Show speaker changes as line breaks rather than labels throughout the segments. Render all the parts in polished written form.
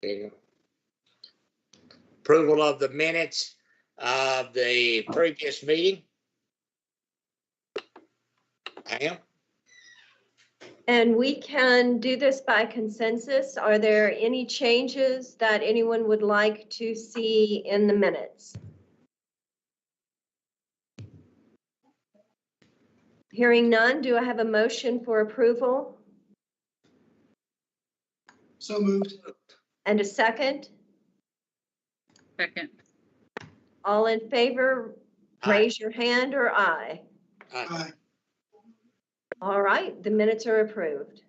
Okay. Approval of the minutes of the previous meeting. Pam?
And we can do this by consensus. Are there any changes that anyone would like to see in the minutes? Hearing none, do I have a motion for approval?
So moved.
And a second?
Second.
All in favor, raise your hand or aye.
Aye.
All right, the minutes are approved.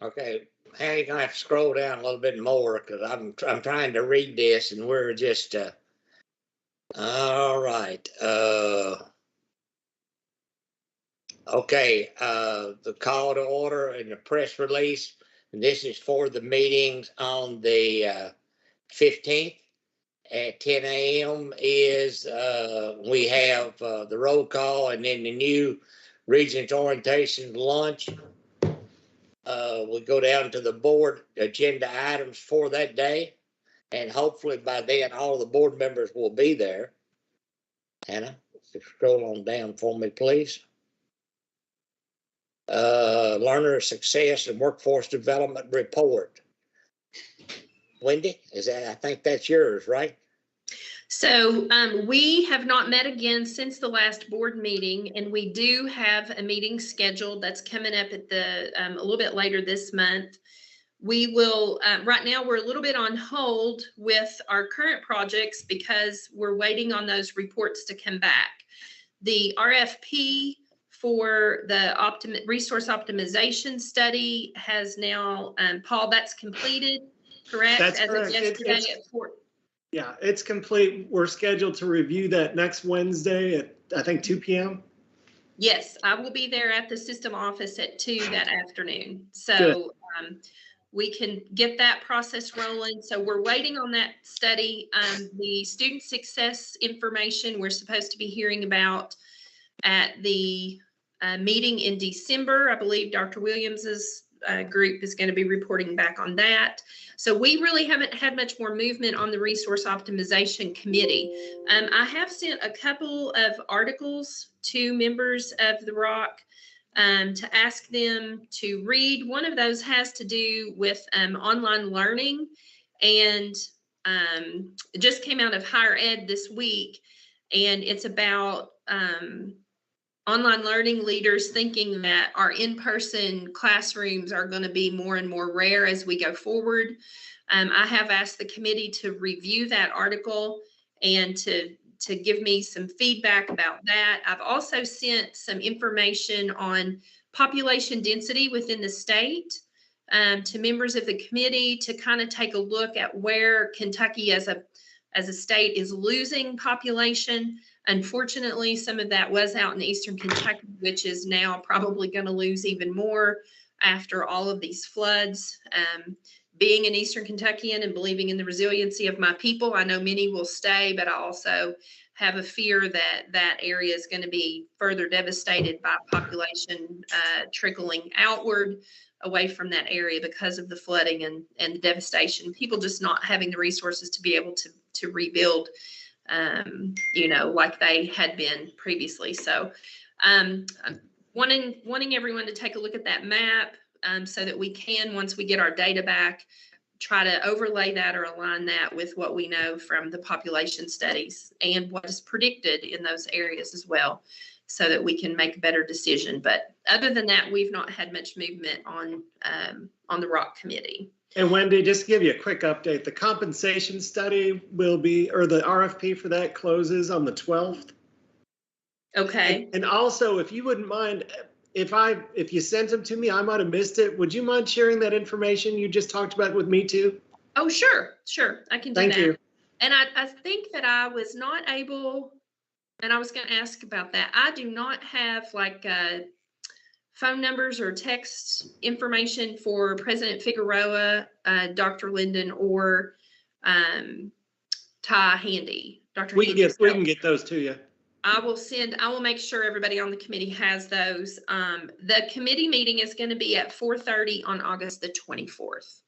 Okay, now you're gonna have to scroll down a little bit more because I'm trying to read this and we're just all right. Okay, the call to order and the press release. And this is for the meetings on the 15th at 10 a.m. is we have the roll call and then the new Regents orientation lunch. We go down to the board agenda items for that day, and hopefully by then all the board members will be there. Hannah, scroll on down for me, please. Learner success and workforce development report. Wendy, is that? I think that's yours, right?
So we have not met again since the last board meeting, and we do have a meeting scheduled that's coming up at the a little bit later this month. We will, right now we're a little bit on hold with our current projects because we're waiting on those reports to come back. The RFP for the resource optimization study has now, Paul, that's completed, correct?
That's
As
correct.
of yesterday at 4.
Yeah, it's complete. We're scheduled to review that next Wednesday at, I think, 2 p.m.
Yes, I will be there at the system office at 2 that afternoon. So we can get that process rolling. So we're waiting on that study. The student success information we're supposed to be hearing about at the meeting in December. I believe Dr. Williams's group is going to be reporting back on that. So we really haven't had much more movement on the resource optimization committee. I have sent a couple of articles to members of the ROC to ask them to read. One of those has to do with online learning, and it just came out of higher ed this week, and it's about online learning leaders thinking that our in-person classrooms are going to be more and more rare as we go forward. I have asked the committee to review that article and to give me some feedback about that. I've also sent some information on population density within the state to members of the committee to kind of take a look at where Kentucky as a state is losing population. Unfortunately, some of that was out in eastern Kentucky, which is now probably going to lose even more after all of these floods. Being an eastern Kentuckian and believing in the resiliency of my people, I know many will stay, but I also have a fear that that area is going to be further devastated by population trickling outward away from that area because of the flooding and the devastation. People just not having the resources to be able to rebuild, like they had been previously. So wanting everyone to take a look at that map so that we can, once we get our data back, try to overlay that or align that with what we know from the population studies and what is predicted in those areas as well, so that we can make a better decision. But other than that, we've not had much movement on the ROC committee.
And Wendy, just to give you a quick update, the compensation study will be, or the RFP for that closes on the 12th.
Okay.
And also, if you wouldn't mind, if you sent them to me, I might have missed it. Would you mind sharing that information you just talked about with me too?
Oh, sure. I can do that.
Thank you.
And I think that I was not able, and I was going to ask about that. I do not have like phone numbers or text information for President Figueroa, Dr. Linden, or Ty Handy.
We can get those to you.
I will make sure everybody on the committee has those. The committee meeting is going to be at 4:30 on August the 24th.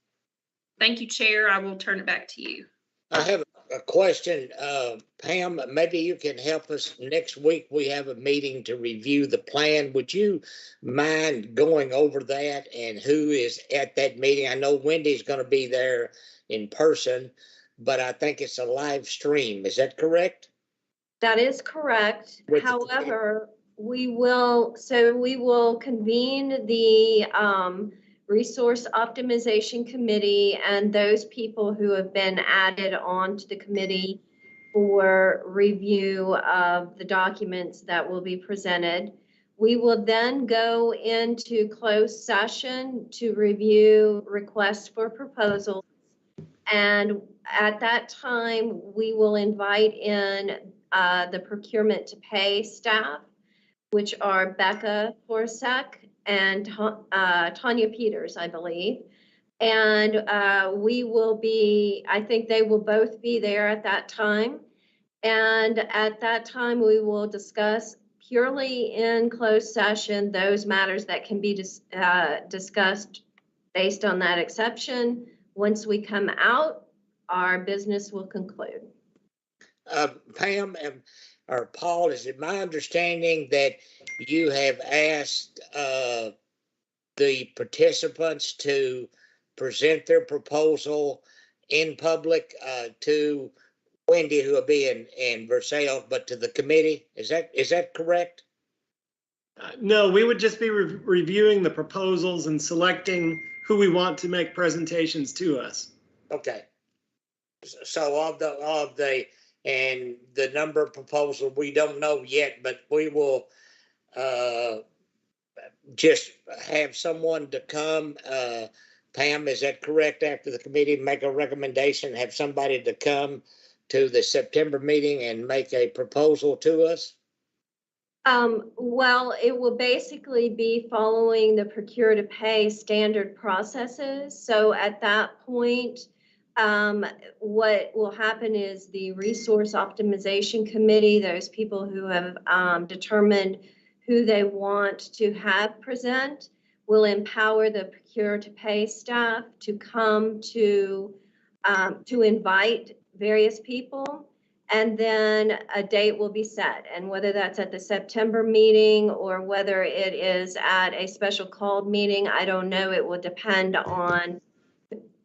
Thank you, Chair. I will turn it back to you.
I have a question, Pam, maybe you can help us. Next week, we have a meeting to review the plan. Would you mind going over that and who is at that meeting? I know Wendy's going to be there in person, but I think it's a live stream. Is that correct?
That is correct.
With the-
However, we will convene the Resource Optimization Committee and those people who have been added on to the committee for review of the documents that will be presented. We will then go into closed session to review requests for proposals. And at that time, we will invite in the procurement to pay staff, which are Becca Forsek and Tanya Peters, I believe. And I think they will both be there at that time. And at that time, we will discuss purely in closed session those matters that can be discussed based on that exception. Once we come out, our business will conclude.
Pam or Paul, is it my understanding that you have asked the participants to present their proposal in public to Wendy, who will be in Versailles, but to the committee? Is that correct?
No, we would just be reviewing the proposals and selecting who we want to make presentations to us.
Okay. So of the number of proposals, we don't know yet, but we will just have someone to come. Pam, is that correct? After the committee make a recommendation, have somebody to come to the September meeting and make a proposal to us?
Well, it will basically be following the procure to pay standard processes. So at that point, what will happen is the Resource Optimization Committee, those people who have determined who they want to have present, will empower the procure to pay staff to come to invite various people. And then a date will be set, and whether that's at the September meeting or whether it is at a special called meeting, I don't know. It will depend on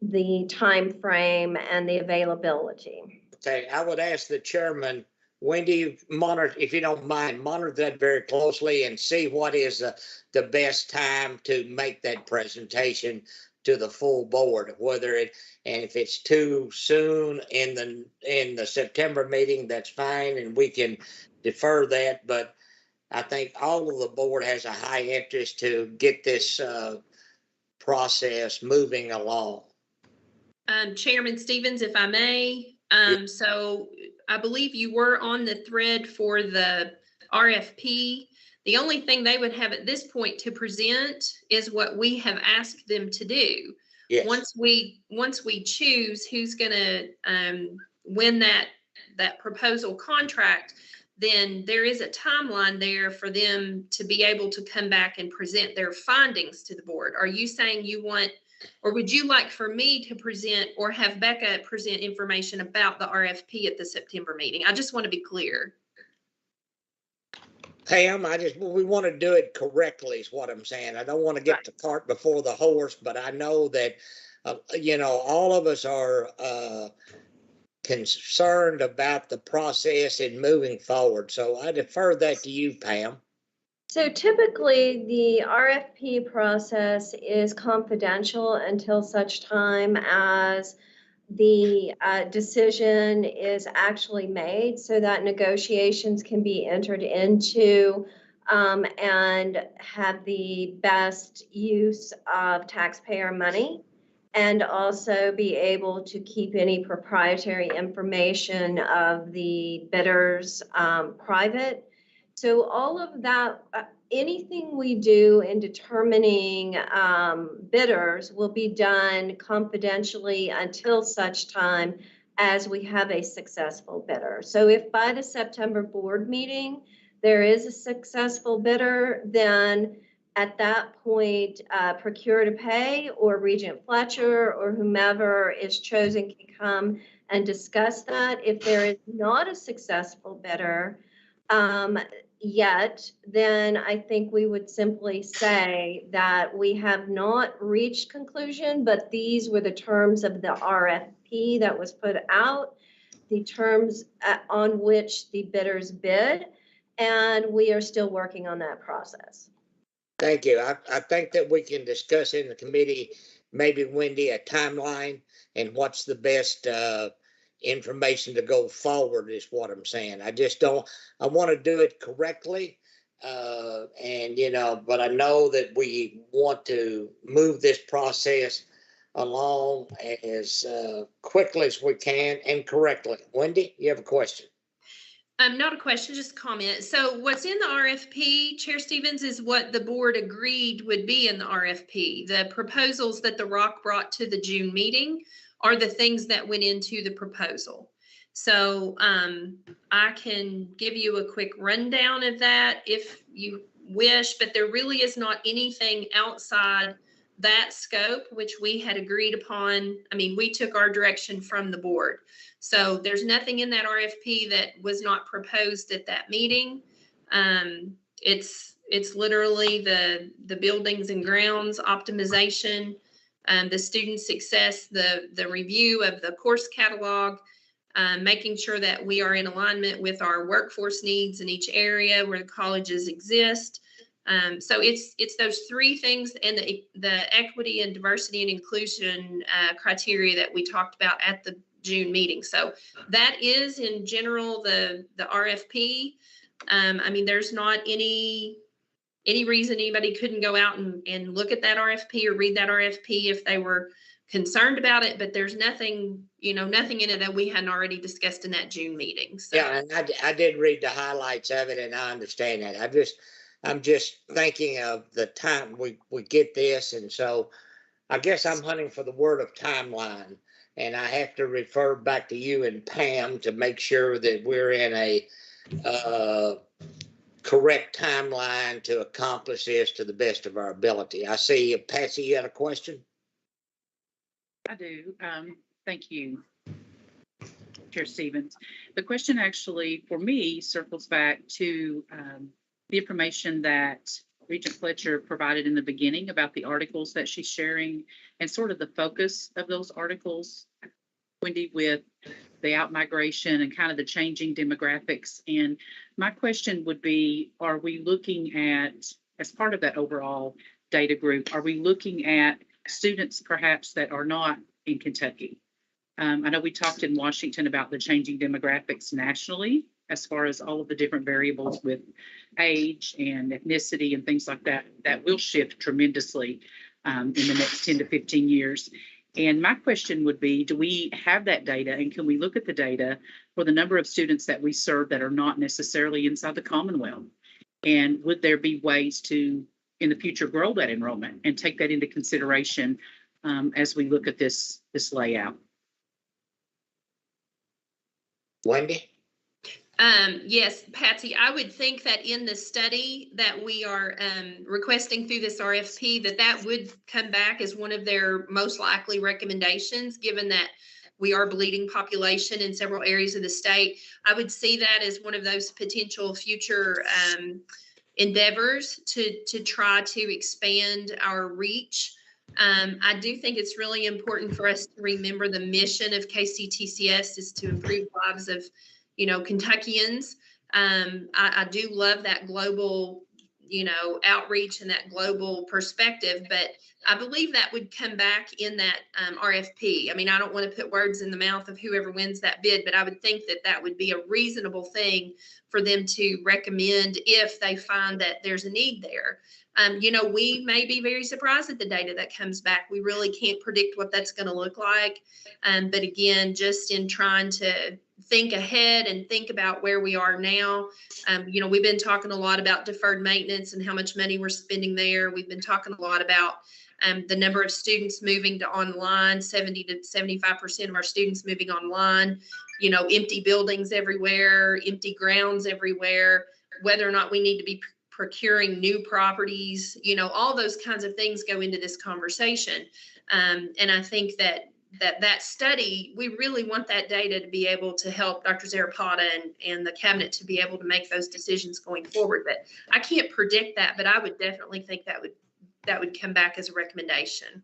the time frame and the availability.
Okay, I would ask the chairman, Wendy, monitor, if you don't mind, monitor that very closely and see what is the best time to make that presentation to the full board, and if it's too soon in the September meeting, that's fine, and we can defer that. But I think all of the board has a high interest to get this process moving along.
Chairman Stevens, if I may, so I believe you were on the thread for the RFP. The only thing they would have at this point to present is what we have asked them to do.
Yes.
Once we choose who's going to win that proposal contract, then there is a timeline there for them to be able to come back and present their findings to the board. Are you saying you want, or would you like for me to present or have Becca present information about the RFP at the September meeting? I just want to be clear.
Pam, we want to do it correctly is what I'm saying. I don't want to get the cart before the horse, but I know that, all of us are concerned about the process and moving forward. So I defer that to you, Pam.
So typically the RFP process is confidential until such time as the decision is actually made, so that negotiations can be entered into and have the best use of taxpayer money, and also be able to keep any proprietary information of the bidders private. So all of that, anything we do in determining bidders will be done confidentially until such time as we have a successful bidder. So if by the September board meeting, there is a successful bidder, then at that point, Procure to Pay or Regent Fletcher or whomever is chosen can come and discuss that. If there is not a successful bidder yet, then I think we would simply say that we have not reached conclusion, but these were the terms of the RFP that was put out, the terms on which the bidders bid, and we are still working on that process.
Thank you. I think that we can discuss in the committee, maybe Wendy, a timeline and what's the best information to go forward is what I'm saying. I just don't, I want to do it correctly. And, you know, but I know that we want to move this process along as quickly as we can and correctly. Wendy, you have a question?
Not a question, just a comment. So what's in the RFP, Chair Stevens, is what the board agreed would be in the RFP. The proposals that the ROC brought to the June meeting are the things that went into the proposal. So I can give you a quick rundown of that if you wish, but there really is not anything outside that scope, which we had agreed upon. I mean, we took our direction from the board. So there's nothing in that RFP that was not proposed at that meeting. It's literally the buildings and grounds optimization, the student success, the review of the course catalog, making sure that we are in alignment with our workforce needs in each area where the colleges exist. So it's those three things and the equity and diversity and inclusion criteria that we talked about at the June meeting. So that is in general the RFP. I mean, there's not any reason anybody couldn't go out and look at that RFP or read that RFP if they were concerned about it, but there's nothing, nothing in it that we hadn't already discussed in that June meeting. So.
Yeah, and I did read the highlights of it, and I understand that. I'm just thinking of the time we get this, and so I guess I'm hunting for the word of timeline, and I have to refer back to you and Pam to make sure that we're in a correct timeline to accomplish this to the best of our ability. I see, Patsy, you had a question?
I do. Thank you, Chair Stevens. The question actually, for me, circles back to the information that Regent Fletcher provided in the beginning about the articles that she's sharing and sort of the focus of those articles, Wendy, with the outmigration and kind of the changing demographics. And my question would be, are we looking at, as part of that overall data group, are we looking at students perhaps that are not in Kentucky? I know we talked in Washington about the changing demographics nationally, as far as all of the different variables with age and ethnicity and things like that, that will shift tremendously in the next 10 to 15 years. And my question would be, do we have that data, and can we look at the data for the number of students that we serve that are not necessarily inside the Commonwealth? And would there be ways to, in the future, grow that enrollment and take that into consideration as we look at this layout?
Wendy?
Yes, Patsy, I would think that in the study that we are requesting through this RFP, that would come back as one of their most likely recommendations, given that we are bleeding population in several areas of the state. I would see that as one of those potential future endeavors to try to expand our reach. I do think it's really important for us to remember the mission of KCTCS is to improve lives of Kentuckians. I do love that global, outreach and that global perspective, but I believe that would come back in that RFP. I mean, I don't want to put words in the mouth of whoever wins that bid, but I would think that would be a reasonable thing for them to recommend if they find that there's a need there. We may be very surprised at the data that comes back. We really can't predict what that's going to look like. But again, just in trying to think ahead and think about where we are now. We've been talking a lot about deferred maintenance and how much money we're spending there. We've been talking a lot about the number of students moving to online, 70 to 75% of our students moving online, you know, empty buildings everywhere, empty grounds everywhere, whether or not we need to be procuring new properties, you know, all those kinds of things go into this conversation. And I think that study, we really want that data to be able to help Dr. Zarapata and the cabinet to be able to make those decisions going forward. But I can't predict that, but I would definitely think that would come back as a recommendation.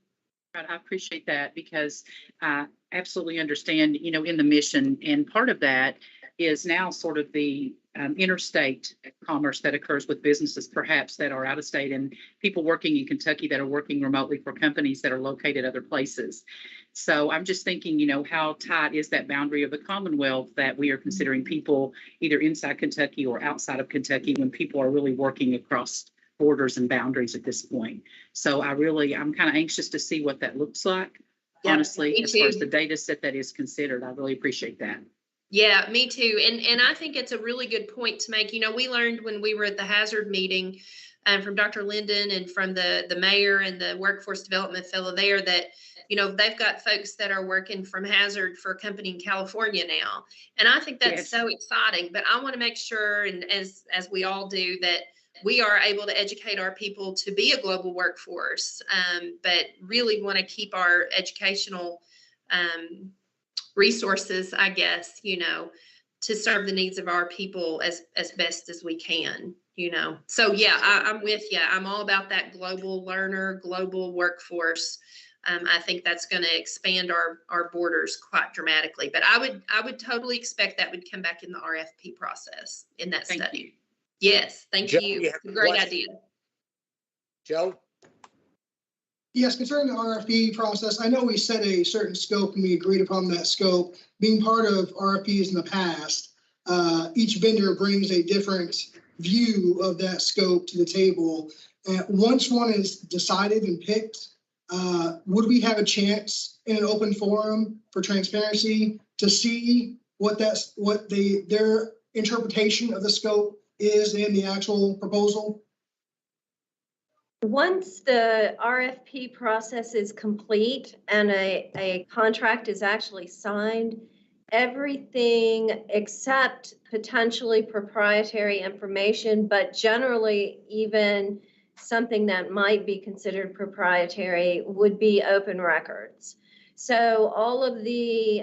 Right, I appreciate that because I absolutely understand, you know, in the mission, and part of that is now sort of the interstate commerce that occurs with businesses perhaps that are out of state and people working in Kentucky that are working remotely for companies that are located other places. So I'm just thinking, you know, how tight is that boundary of the Commonwealth that we are considering people either inside Kentucky or outside of Kentucky when people are really working across borders and boundaries at this point. So I'm kind of anxious to see what that looks like.
Yep,
honestly, as far as the data set that is considered. I really appreciate that.
Yeah, me too. And I think it's a really good point to make. You know, we learned when we were at the Hazard meeting from Dr. Linden and from the mayor and the workforce development fellow there that, you know, they've got folks that are working from Hazard for a company in California now. And I think that's so exciting. But I want to make sure, and as we all do, that we are able to educate our people to be a global workforce, but really want to keep our educational resources, I guess, you know, to serve the needs of our people as best as we can, you know. So yeah, I'm with you. I'm all about that global learner, global workforce. I think that's going to expand our borders quite dramatically. But I would totally expect that would come back in the RFP process in that study.
Thank you.
Yes, thank
Joe,
you.
you have a
Great
question?
idea.
Joe?
Yes, concerning the RFP process, I know we set a certain scope and we agreed upon that scope. Being part of RFPs in the past, each vendor brings a different view of that scope to the table. And once one is decided and picked, would we have a chance in an open forum for transparency to see what their interpretation of the scope is in the actual proposal?
Once the RFP process is complete and a contract is actually signed, everything except potentially proprietary information, but generally even something that might be considered proprietary would be open records. So all of the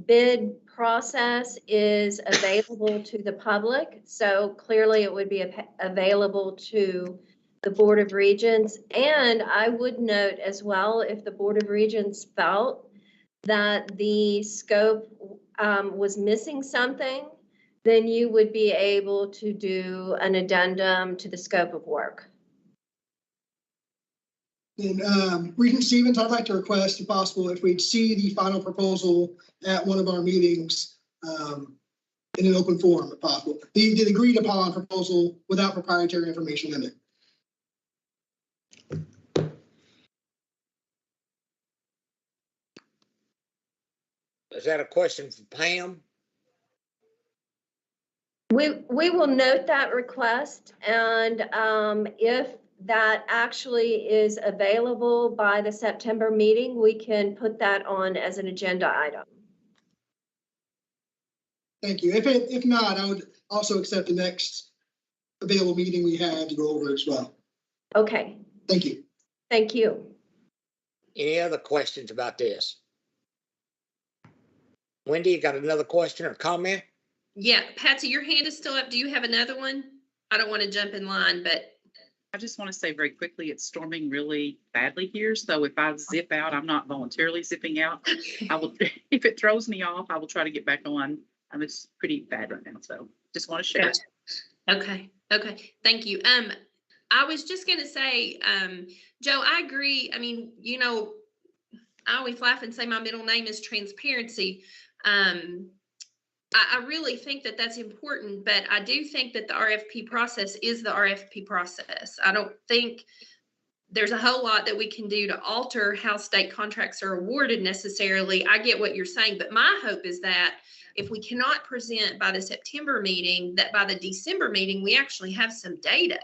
bid process is available to the public. So clearly it would be available to the Board of Regents. And I would note as well, if the Board of Regents felt that the scope was missing something, then you would be able to do an addendum to the scope of work.
And Regent Stevens, I'd like to request, if possible, if we'd see the final proposal at one of our meetings in an open forum, if possible. The agreed upon proposal without proprietary information in it.
Is that a question for Pam?
We will note that request, and if that actually is available by the September meeting, we can put that on as an agenda item.
Thank you. If not, I would also accept the next available meeting we have to go over it as well.
Okay.
Thank you.
Thank you.
Any other questions about this? Wendy, you got another question or comment?
Yeah, Patsy, your hand is still up. Do you have another one? I don't want to jump in line, but.
I just want to say very quickly, it's storming really badly here. So if I zip out, I'm not voluntarily zipping out. I will, if it throws me off, I will try to get back on. It's pretty bad right now. So just want to share.
Gotcha. Okay. Thank you. I was just going to say, Joe, I agree. I mean, you know, I always laugh and say my middle name is transparency. I really think that that's important, but I do think that the RFP process is the RFP process. I don't think there's a whole lot that we can do to alter how state contracts are awarded necessarily. I get what you're saying, but my hope is that if we cannot present by the September meeting, that by the December meeting, we actually have some data.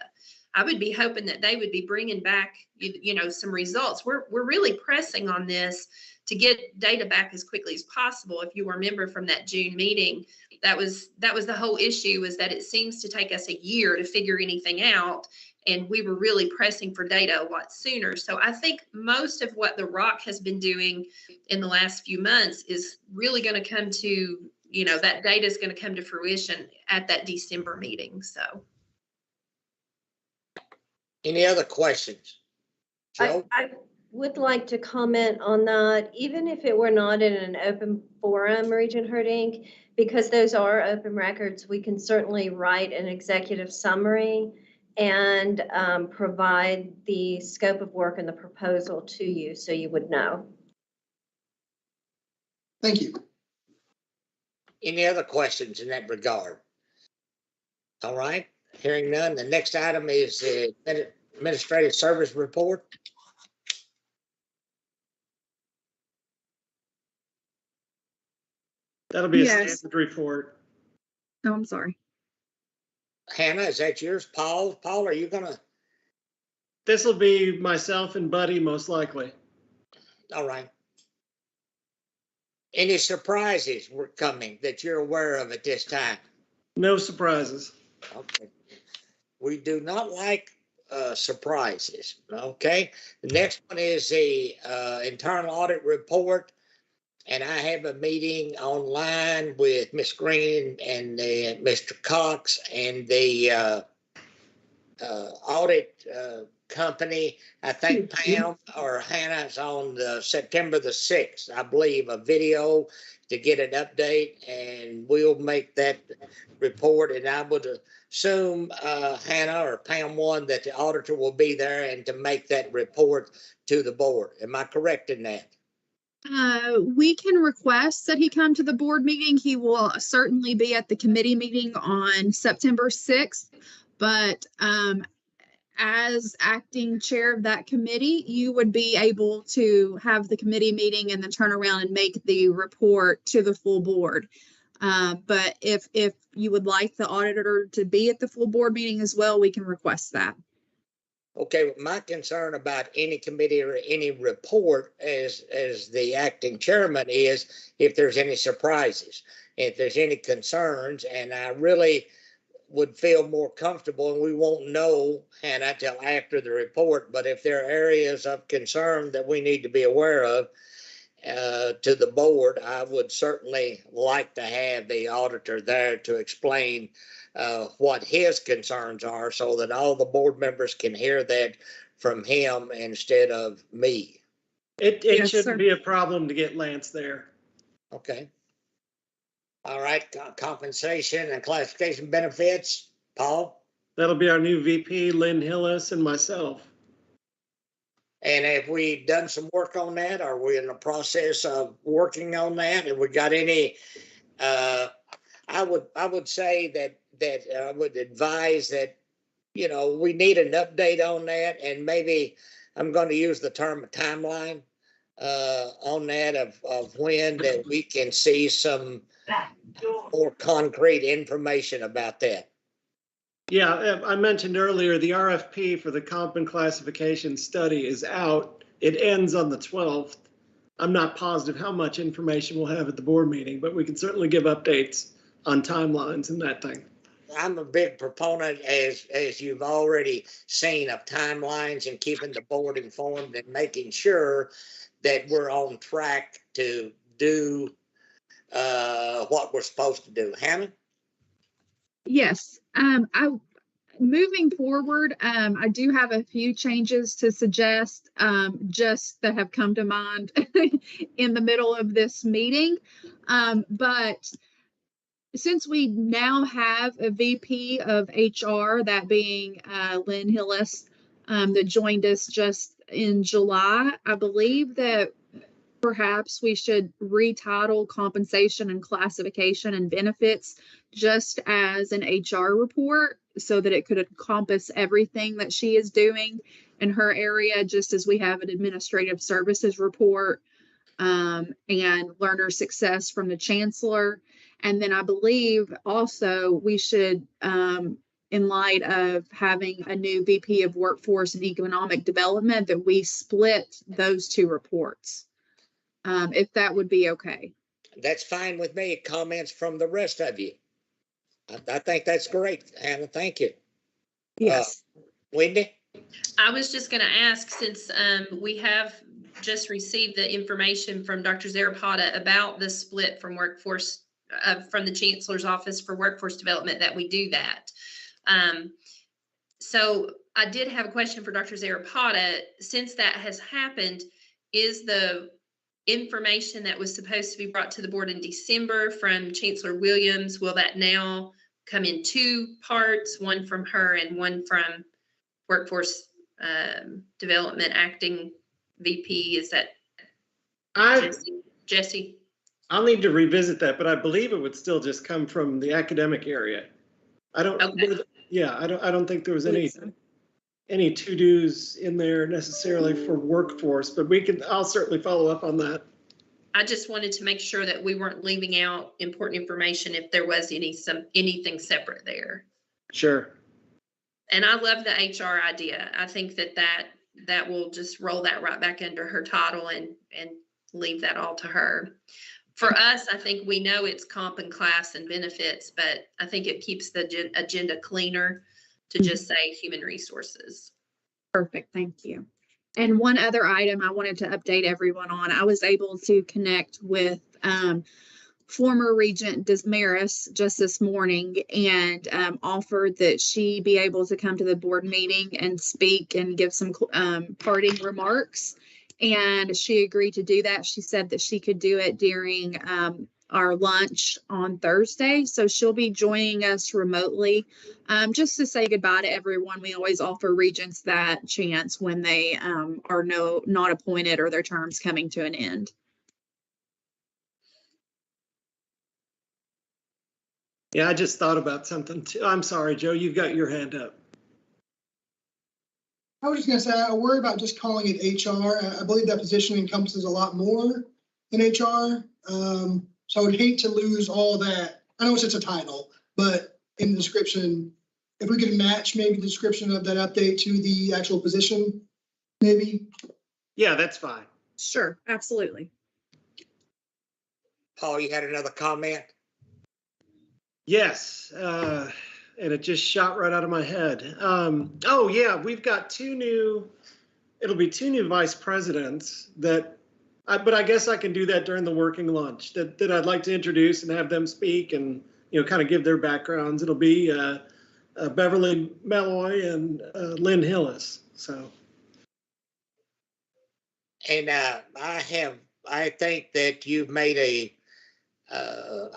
I would be hoping that they would be bringing back, you know, some results. We're really pressing on this to get data back as quickly as possible. If you remember from that June meeting, that was the whole issue, is that it seems to take us a year to figure anything out. And we were really pressing for data a lot sooner. So I think most of what the ROC has been doing in the last few months is really going to come to, you know, that data is going to come to fruition at that December meeting. So.
Any other questions? Joe?
I would like to comment on that, even if it were not in an open forum, Regent Herd Inc., because those are open records, we can certainly write an executive summary and provide the scope of work and the proposal to you so you would know.
Thank you.
Any other questions in that regard? All right, hearing none. The next item is the administrative service report.
That'll be a
Yes.
standard report.
Oh, I'm sorry.
Hannah, is that yours? Paul, are you gonna?
This will be myself and Buddy, most likely.
All right. Any surprises were coming that you're aware of at this time?
No surprises.
Okay. We do not like surprises. Okay. The next one is the internal audit report. And I have a meeting online with Ms. Green and Mr. Cox and the audit company. I think Pam or Hannah's on September the 6th, I believe, a video to get an update, and we'll make that report. And I would assume Hannah or Pam one that the auditor will be there and to make that report to the board. Am I correct in that?
We can request that he come to the board meeting. He will certainly be at the committee meeting on September 6th. But as acting chair of that committee, you would be able to have the committee meeting and then turn around and make the report to the full board. But if you would like the auditor to be at the full board meeting as well, we can request that.
Okay, my concern about any committee or any report as the acting chairman is if there's any surprises, if there's any concerns, and I really would feel more comfortable, and we won't know, Hannah, till after the report, but if there are areas of concern that we need to be aware of to the board, I would certainly like to have the auditor there to explain what his concerns are so that all the board members can hear that from him instead of me.
It
Yes,
shouldn't
sir.
be a problem to get Lance there.
Okay. All right, compensation and classification benefits, Paul?
That'll be our new VP, Lynn Hillis, and myself.
And have we done some work on that? Are we in the process of working on that? Have we got any, I would say that I would advise that, you know, we need an update on that, and maybe I'm going to use the term timeline on that of when that we can see some more concrete information about that.
Yeah, I mentioned earlier, the RFP for the comp and classification study is out. It ends on the 12th. I'm not positive how much information we'll have at the board meeting, but we can certainly give updates on timelines and that thing.
I'm a big proponent, as you've already seen, of timelines and keeping the board informed and making sure that we're on track to do what we're supposed to do. Hannah?
Yes. Moving forward, I do have a few changes to suggest, just that have come to mind in the middle of this meeting. But since we now have a VP of HR, that being Lynn Hillis, that joined us just in July, I believe that perhaps we should retitle compensation and classification and benefits just as an HR report so that it could encompass everything that she is doing in her area, just as we have an administrative services report and learner success from the chancellor. And then I believe also we should in light of having a new VP of Workforce and Economic Development, that we split those two reports. If that would be okay.
That's fine with me. Comments from the rest of you? I think that's great, Hannah. Thank you.
Yes.
Wendy?
I was just going to ask, since we have just received the information from Dr. Zarapata about the split from workforce, from the Chancellor's Office for Workforce Development, that we do that. So I did have a question for Dr. Zarapata. Since that has happened, is the information that was supposed to be brought to the board in December from Chancellor Williams, will that now come in two parts, one from her and one from Workforce Development Acting VP? Is that Jesse?
I'll need to revisit that, but I believe it would still just come from the academic area. I don't. Okay. Yeah, I don't think there was any to-dos in there necessarily for workforce, but I'll certainly follow up on that.
I just wanted to make sure that we weren't leaving out important information if there was anything separate there.
Sure.
And I love the HR idea. I think that will just roll that right back under her title and leave that all to her. For us, I think we know it's comp and class and benefits, but I think it keeps the agenda cleaner to just say human resources.
Perfect. Thank you. And one other item I wanted to update everyone on. I was able to connect with former Regent Desmaris just this morning, and offered that she be able to come to the board meeting and speak and give some parting remarks. And she agreed to do that. She said that she could do it during our lunch on Thursday. So she'll be joining us remotely, just to say goodbye to everyone. We always offer Regents that chance when they are not appointed or their terms coming to an end.
Yeah, I just thought about something too. I'm sorry, Joe, you've got your hand up.
I was just going to say, I worry about just calling it HR. I believe that position encompasses a lot more than HR. So I would hate to lose all that. I know it's just a title, but in the description, if we could match maybe the description of that update to the actual position, maybe.
Yeah, that's fine.
Sure, absolutely.
Paul, you had another comment?
Yes, and it just shot right out of my head. Oh yeah, we've got it'll be two new vice presidents but I guess I can do that during the working lunch that I'd like to introduce and have them speak and, kind of give their backgrounds. It'll be Beverly Malloy and Lynn Hillis. So.
And I think that you've made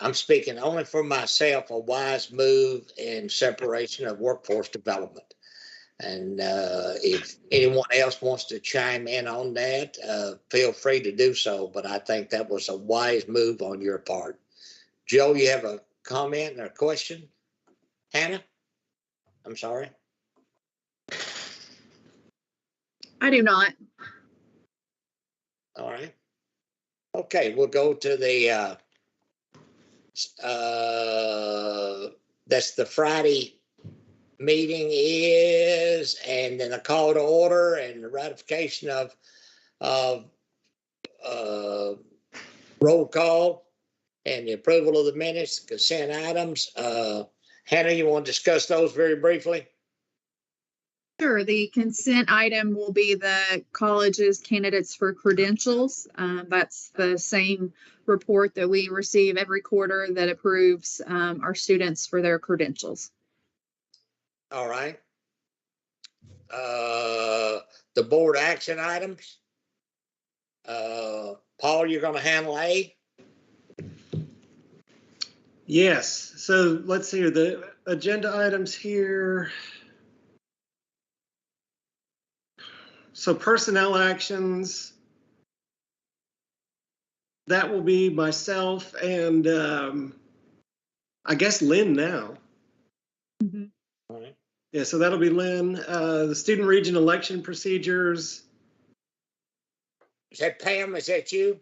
I'm speaking only for myself, a wise move in separation of workforce development. And if anyone else wants to chime in on that, feel free to do so. But I think that was a wise move on your part. Joe, you have a comment or a question? Hannah? I'm sorry.
I do not.
All right. Okay, we'll go to the that's the Friday meeting is, and then a call to order and the ratification of roll call and the approval of the minutes, consent items. Hannah, you want to discuss those very briefly?
Sure. The consent item will be the college's candidates for credentials. That's the same report that we receive every quarter that approves our students for their credentials.
All right. The board action items. Paul, you're going to handle A?
Yes. So let's see here. The agenda items here. So personnel actions. That will be myself and I guess Lynn now.
Mm-hmm.
All right.
Yeah, so that'll be Lynn. The student region election procedures.
Is that Pam? Is that you?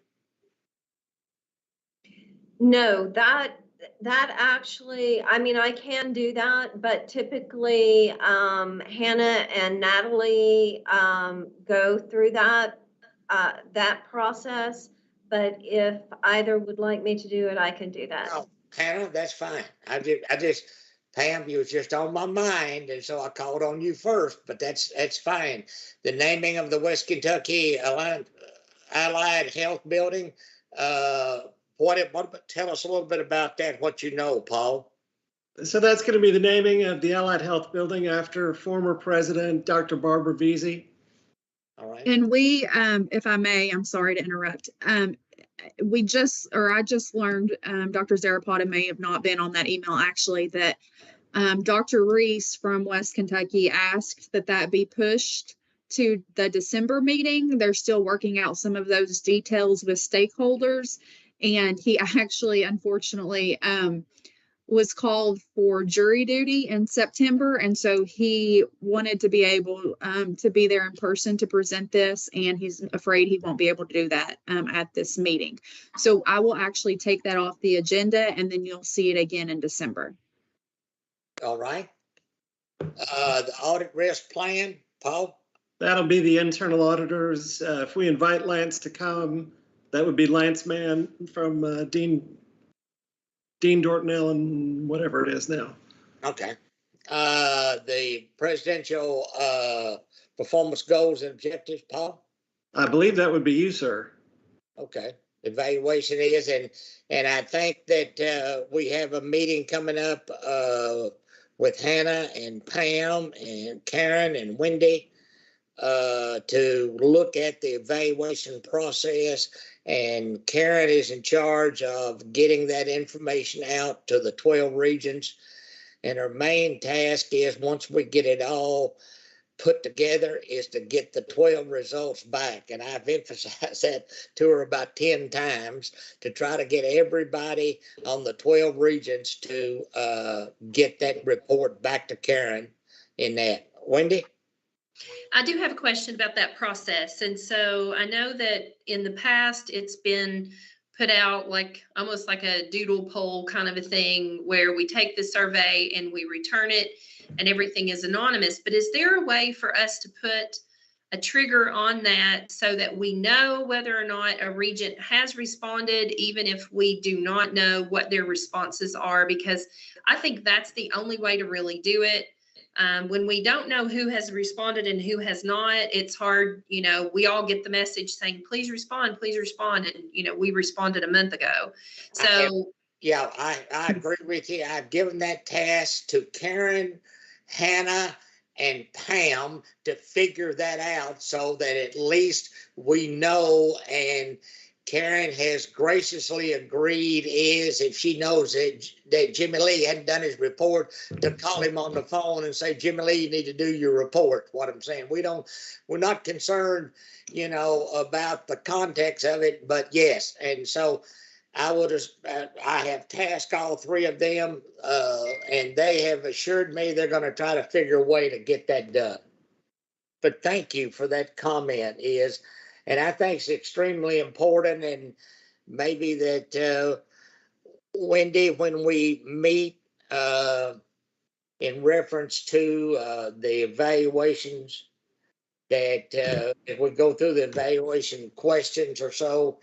No, that That actually, I mean, I can do that, but typically, Hannah and Natalie, go through that process. But if either would like me to do it, I can do that.
No, Hannah, that's fine. I just, Pam, you was just on my mind, and so I called on you first, but that's fine. The naming of the West Kentucky Allied Health Building, tell us a little bit about that, what you know, Paul.
So that's going to be the naming of the Allied Health Building after former President Dr. Barbara Vesey.
All right.
And we, if I may, I'm sorry to interrupt. I just learned, Dr. Zarapata may have not been on that email actually, that Dr. Reese from West Kentucky asked that be pushed to the December meeting. They're still working out some of those details with stakeholders. And he actually, unfortunately, was called for jury duty in September. And so he wanted to be able to be there in person to present this. And he's afraid he won't be able to do that at this meeting. So I will actually take that off the agenda, and then you'll see it again in December.
All right. The audit risk plan, Paul?
That'll be the internal auditors. If we invite Lance to come, that would be Lance Mann from Dean Dortnell and whatever it is now.
Okay. The presidential performance goals and objectives, Paul?
I believe that would be you, sir.
Okay. Evaluation is, and I think that we have a meeting coming up with Hannah and Pam and Karen and Wendy to look at the evaluation process. And Karen is in charge of getting that information out to the 12 regions. And her main task is, once we get it all put together, is to get the 12 results back. And I've emphasized that to her about 10 times to try to get everybody on the 12 regions to get that report back to Karen in that. Wendy?
I do have a question about that process. And so I know that in the past, it's been put out like almost like a doodle poll kind of a thing where we take the survey and we return it and everything is anonymous. But is there a way for us to put a trigger on that so that we know whether or not a regent has responded, even if we do not know what their responses are? Because I think that's the only way to really do it. When we don't know who has responded and who has not, it's hard. You know, we all get the message saying, please respond. And, you know, we responded a month ago. So,
I agree with you. I've given that task to Karen, Hannah, and Pam to figure that out so that at least we know. And Karen has graciously agreed, is if she knows that Jimmy Lee hadn't done his report, to call him on the phone and say, Jimmy Lee, you need to do your report. What I'm saying, we're not concerned, you know, about the context of it, but yes. And so I have tasked all three of them, and they have assured me they're going to try to figure a way to get that done. But thank you for that comment, and I think it's extremely important. And maybe that, Wendy, when we meet in reference to the evaluations, that if we go through the evaluation questions or so,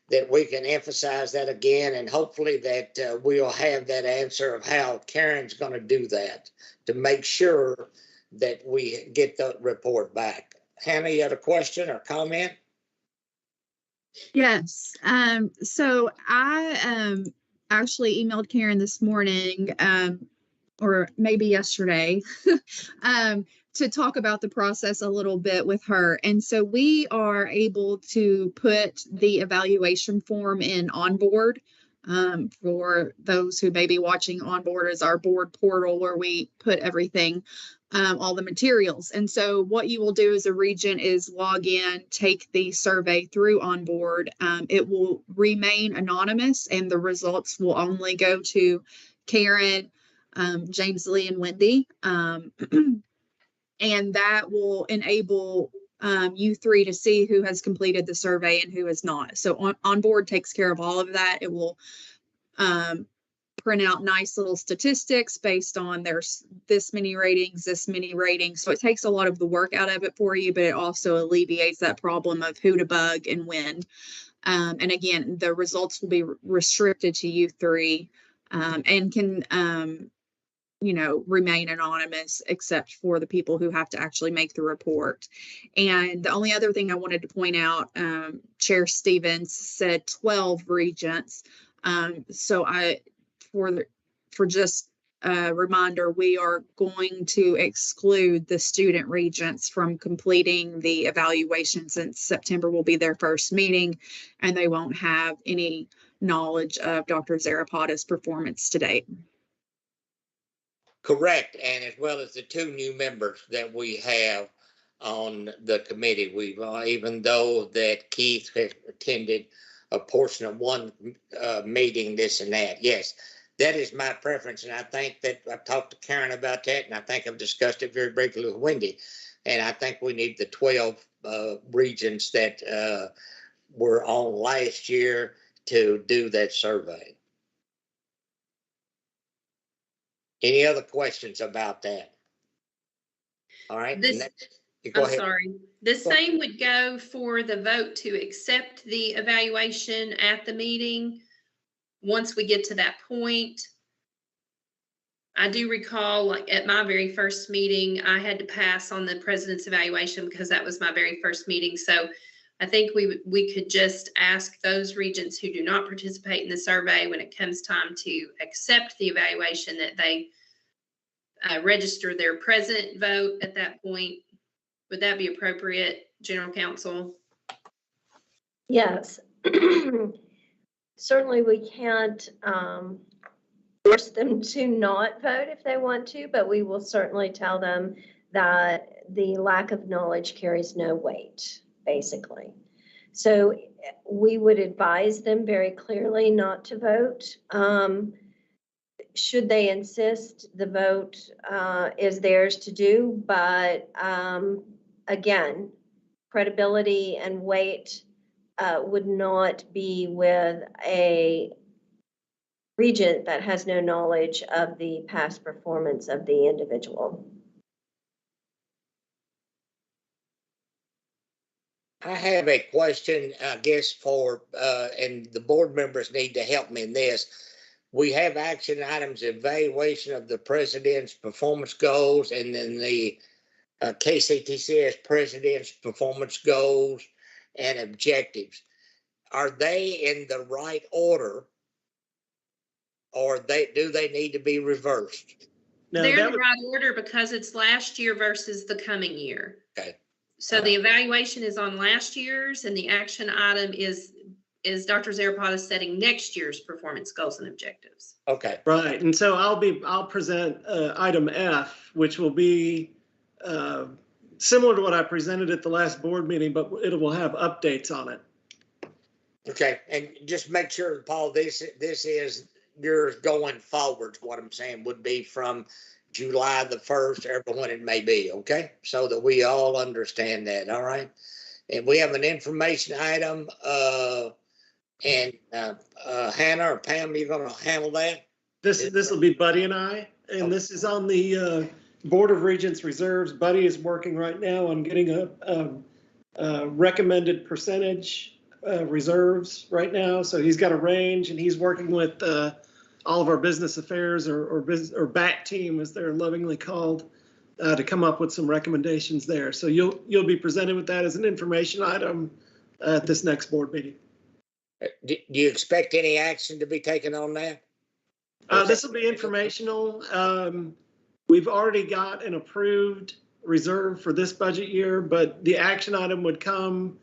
that we can emphasize that again, and hopefully that we'll have that answer of how Karen's going to do that to make sure that we get the report back. Hannah, you had a question or comment?
Yes. So I actually emailed Karen this morning, or maybe yesterday, to talk about the process a little bit with her. And so we are able to put the evaluation form in Onboard. For those who may be watching, Onboard is our board portal where we put everything, all the materials. And so what you will do as a regent is log in, take the survey through Onboard. It will remain anonymous, and the results will only go to Karen, James Lee, and Wendy. And that will enable you three to see who has completed the survey and who has not. So Onboard takes care of all of that. It will print out nice little statistics based on there's this many ratings, this many ratings. So it takes a lot of the work out of it for you, but it also alleviates that problem of who to bug and when. And again, the results will be restricted to you three, and can, remain anonymous except for the people who have to actually make the report. And the only other thing I wanted to point out, Chair Stevens said 12 regents. So for just a reminder, we are going to exclude the student regents from completing the evaluation, since September will be their first meeting and they won't have any knowledge of Dr. Zarapata's performance to date.
Correct, and as well as the 2 new members that we have on the committee. We've, even though that Keith has attended a portion of one meeting, this and that. Yes, that is my preference, and I think that I've talked to Karen about that, and I think I've discussed it very briefly with Wendy. And I think we need the 12 regions that were on last year to do that survey. Any other questions about that? All right.
This,
Go
I'm
ahead.
sorry. The same would go for the vote to accept the evaluation at the meeting. Once we get to that point, I do recall, like at my very first meeting, I had to pass on the president's evaluation because that was my very first meeting. So I think we could just ask those regents who do not participate in the survey, when it comes time to accept the evaluation, that they register their present vote at that point. Would that be appropriate, General Counsel?
Yes. Certainly we can't force them to not vote if they want to, but we will certainly tell them that the lack of knowledge carries no weight, basically. So we would advise them very clearly not to vote. Should they insist, the vote is theirs to do, but again, credibility and weight would not be with a regent that has no knowledge of the past performance of the individual.
I have a question, I guess, for, and the board members need to help me in this. We have action items, evaluation of the president's performance goals, and then the KCTCS president's performance goals and objectives. Are they in the right order, or do they need to be reversed?
No,
They're
that
in the
would,
right order because it's last year versus the coming year.
Okay.
So the evaluation is on last year's, and the action item is Dr. Zarapata setting next year's performance goals and objectives.
Okay.
right. And so I'll present item F, which will be similar to what I presented at the last board meeting, but it will have updates on it.
Okay, and just make sure, Paul, this is yours going forward. What I'm saying would be from July the 1st, or when it may be, okay? So that we all understand that, all right? And we have an information item, and Hannah or Pam, you're gonna handle that?
This will be Buddy and I, and this is on the Board of Regents reserves. Buddy is working right now on getting a recommended percentage reserves right now. So he's got a range, and he's working with all of our business affairs or BAT team, as they're lovingly called, to come up with some recommendations there. So you'll be presented with that as an information item at this next board meeting.
Do you expect any action to be taken on that?
This will be informational. We've already got an approved reserve for this budget year, but the action item would come,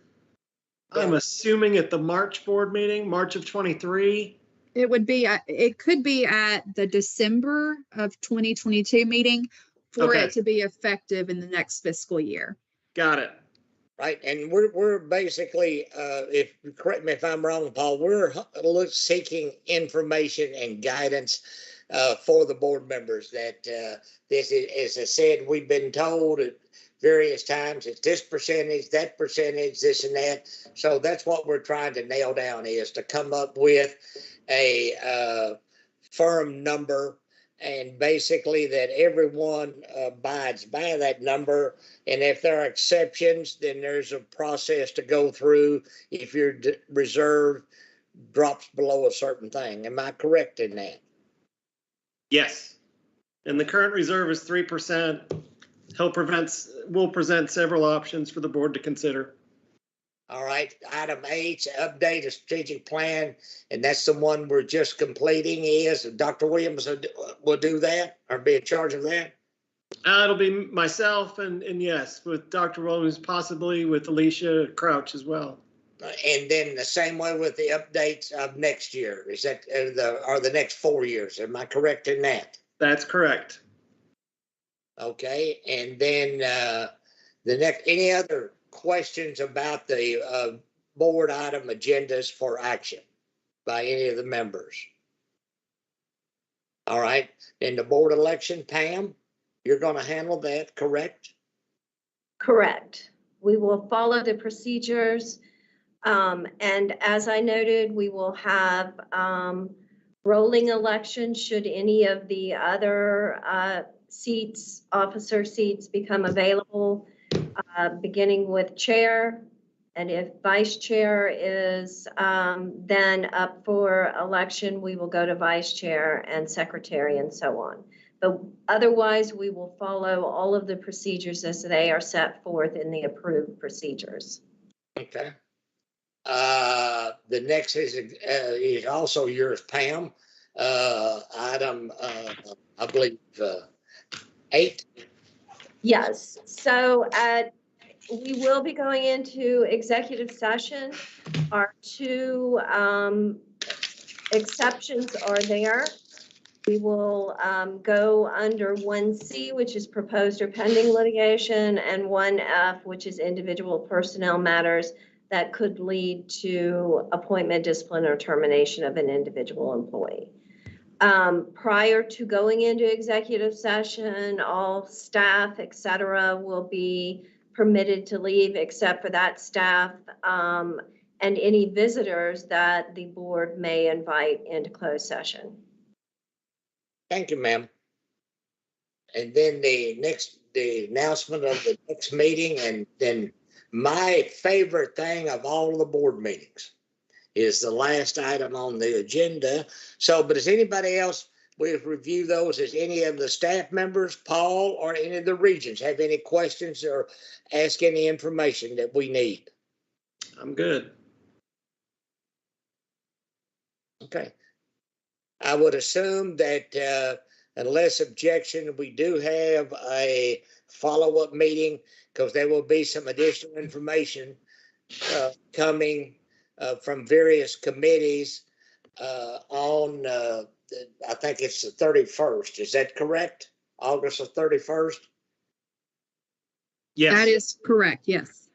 I'm assuming, at the March board meeting, March of 23.
It would be, it could be at the December of 2022 meeting for
Okay.
it to be effective in the next fiscal year.
Got it.
Right, and we're basically, if, correct me if I'm wrong, Paul, we're seeking information and guidance for the board members that this is, as I said, we've been told at various times, it's this percentage, that percentage, this and that. So that's what we're trying to nail down, is to come up with a firm number, and basically that everyone abides by that number. And if there are exceptions, then there's a process to go through if your reserve drops below a certain thing. Am I correct in that?
Yes. And the current reserve is 3%. We'll present several options for the board to consider.
All right, item H, update a strategic plan, and that's the one we're just completing. Dr. Williams will do that or be in charge of that?
It'll be myself and yes, with Dr. Williams, possibly with Alicia Crouch as well.
And then the same way with the updates of next year. Is that the next 4 years? Am I correct in that?
That's correct.
Okay, and then any other questions about the board item agendas for action by any of the members? All right, then the board election, Pam, you're going to handle that, correct?
Correct. We will follow the procedures. And as I noted, we will have rolling elections should any of the other officer seats become available, beginning with chair. And if vice chair is then up for election, we will go to vice chair and secretary and so on. But otherwise, we will follow all of the procedures as they are set forth in the approved procedures.
Okay. The next is also yours, Pam. Item, I believe, 8.
Yes. So we will be going into executive session. Our 2 exceptions are there. We will go under 1C, which is proposed or pending litigation, and 1F, which is individual personnel matters that could lead to appointment, discipline, or termination of an individual employee. Prior to going into executive session, all staff, et cetera, will be permitted to leave except for that staff and any visitors that the board may invite into closed session.
Thank you, ma'am. And then the announcement of the next meeting, and then my favorite thing of all the board meetings is the last item on the agenda. So, but does anybody else, we've reviewed those, as any of the staff members, Paul, or any of the Regents have any questions or ask any information that we need?
I'm good.
Okay. I would assume that unless objection, we do have a follow-up meeting, because there will be some additional information coming from various committees on, I think it's the 31st. Is that correct? August the 31st?
Yes.
That is correct, yes.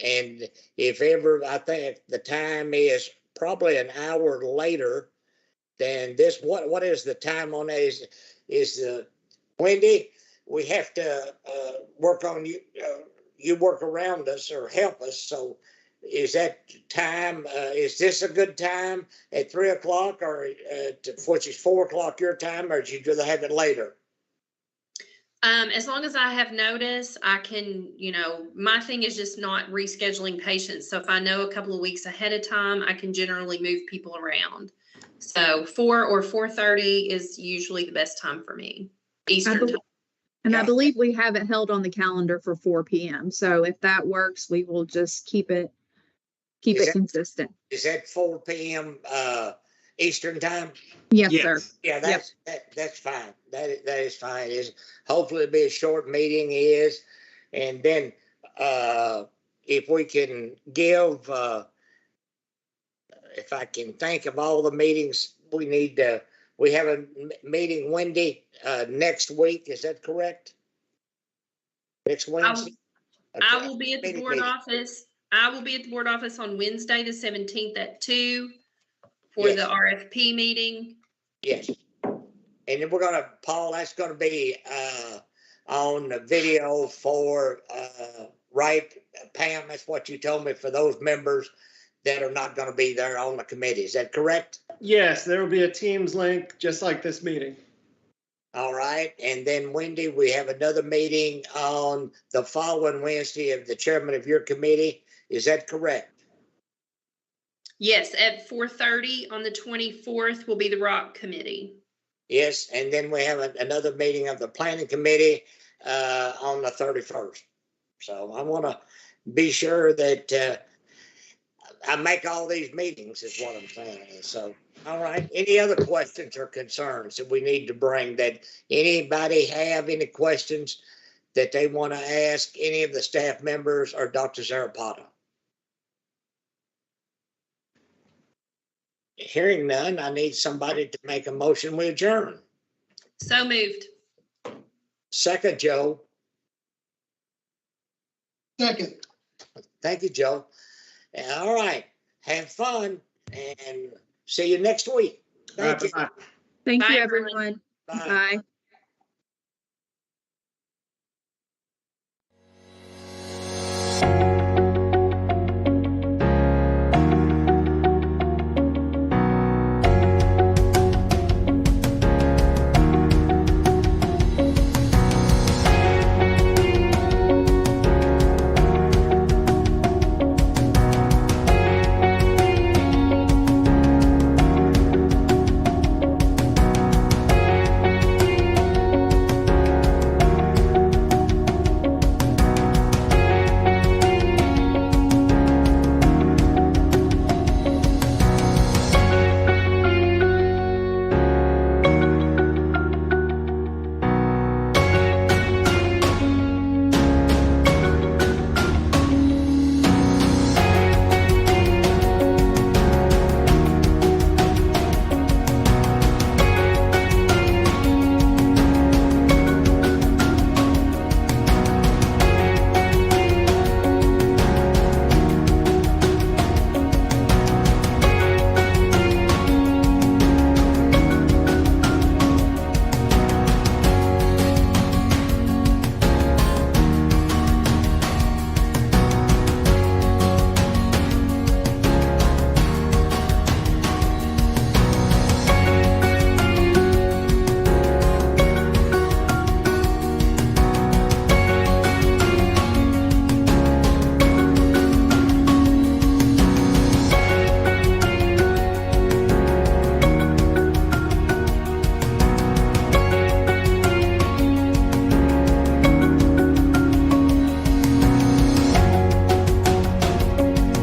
And if ever, I think the time is probably an hour later than this. What is the time on that? Is Wendy, we have to work on you. You work around us or help us. So is that time, is this a good time at 3 o'clock, or which is 4 o'clock your time, or would you rather have it later?
As long as I have notice, I can, my thing is just not rescheduling patients. So if I know a couple of weeks ahead of time, I can generally move people around. So 4 or 4:30 is usually the best time for me, Eastern time.
And I believe we have it held on the calendar for 4 p.m. So if that works, we will just keep it consistent.
Is that 4 p.m. Eastern time?
Yes, sir.
Yeah, that's fine. That is fine. Hopefully it'll be a short meeting and then if we can give if I can think of all the meetings we need to. We have a meeting Wednesday next week. Is that correct? Next Wednesday?
I will be at the board office. I will be at the board office on Wednesday, the 17th at 2 for the RFP meeting.
Yes. And then we're going to, Paul, that's going to be on the video for, right, Pam, that's what you told me for those members that are not going to be there on the committee. Is that correct?
Yes, there will be a Teams link, just like this meeting.
All right. And then Wendy, we have another meeting on the following Wednesday of the chairman of your committee. Is that correct?
Yes, at 4:30 on the 24th will be the ROC committee.
Yes. And then we have another meeting of the planning committee on the 31st. So I want to be sure that I make all these meetings is what I'm saying. So, all right. Any other questions or concerns that we need to bring, that anybody have any questions that they want to ask any of the staff members or Dr. Zarapata? Hearing none, I need somebody to make a motion. We adjourn.
So moved.
Second, Joe.
Second.
Thank you, Joe. All right. Have fun and see you next week.
All right,
Thank you.
bye-bye.
Thank
Bye,
you,
everyone.
everyone.
Bye.
Bye.